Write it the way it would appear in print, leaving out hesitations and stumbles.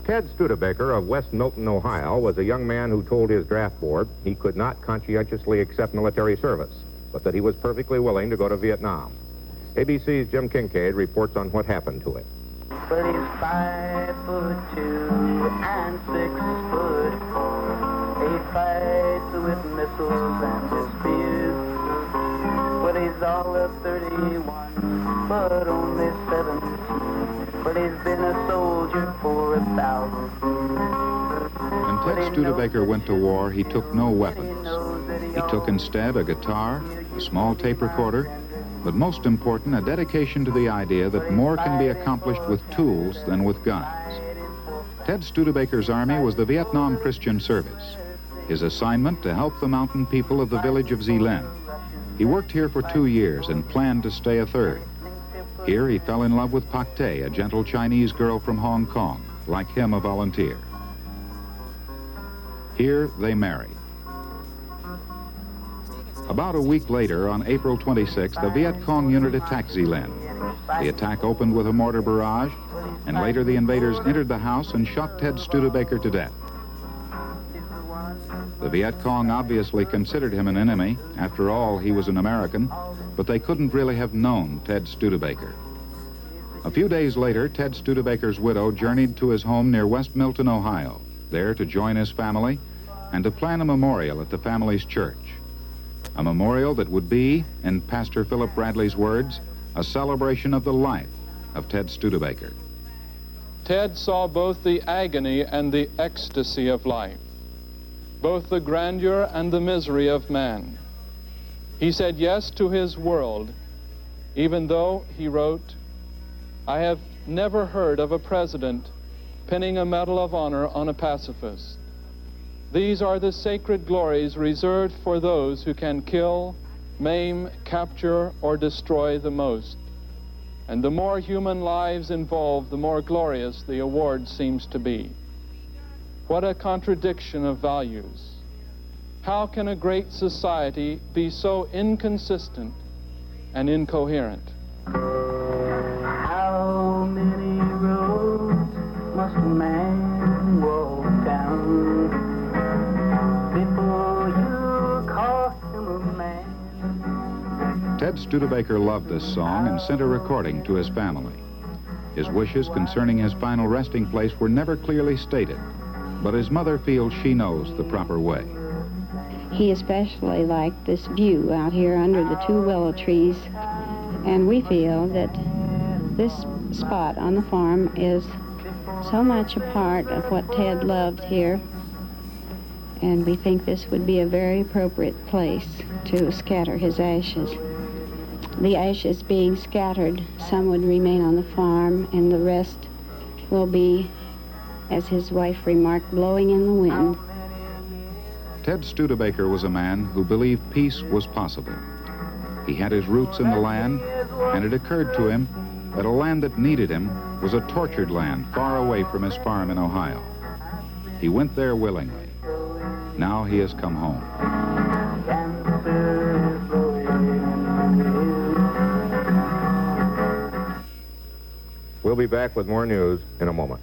Ted Studebaker of West Milton, Ohio, was a young man who told his draft board he could not conscientiously accept military service, but that he was perfectly willing to go to Vietnam. ABC's Jim Kincaid reports on what happened to him. But he's 5'2" and 6'4". He fights with missiles and disputes. But he's all of 31, but only 17. But he's been a soldier for 1,000 years. When Ted Studebaker went to war, he took no weapons. He took instead a guitar, a small tape recorder, but most important, a dedication to the idea that more can be accomplished with tools than with guns. Ted Studebaker's army was the Vietnam Christian Service. His assignment to help the mountain people of the village of Zeeland. He worked here for 2 years and planned to stay a third. Here he fell in love with Pak Tay, a gentle Chinese girl from Hong Kong, like him a volunteer. Here they married. About a week later, on April 26th, the Viet Cong unit attacked Zeeland. The attack opened with a mortar barrage, and later the invaders entered the house and shot Ted Studebaker to death. The Viet Cong obviously considered him an enemy. After all, he was an American, but they couldn't really have known Ted Studebaker. A few days later, Ted Studebaker's widow journeyed to his home near West Milton, Ohio, there to join his family and to plan a memorial at the family's church. A memorial that would be, in Pastor Philip Bradley's words, a celebration of the life of Ted Studebaker. Ted saw both the agony and the ecstasy of life, both the grandeur and the misery of man. He said yes to his world, even though, he wrote, "I have never heard of a president pinning a Medal of Honor on a pacifist. These are the sacred glories reserved for those who can kill, maim, capture, or destroy the most. And the more human lives involved, the more glorious the award seems to be." What a contradiction of values. How can a great society be so inconsistent and incoherent? How many roads must a man walk down before you call him a man? Ted Studebaker loved this song and sent a recording to his family. His wishes concerning his final resting place were never clearly stated, but his mother feels she knows the proper way. He especially liked this view out here under the 2 willow trees, and we feel that this spot on the farm is so much a part of what Ted loved here, and we think this would be a very appropriate place to scatter his ashes. The ashes being scattered, some would remain on the farm, and the rest will be, as his wife remarked, blowing in the wind. Ted Studebaker was a man who believed peace was possible. He had his roots in the land, and it occurred to him that a land that needed him was a tortured land far away from his farm in Ohio. He went there willingly. Now he has come home. We'll be back with more news in a moment.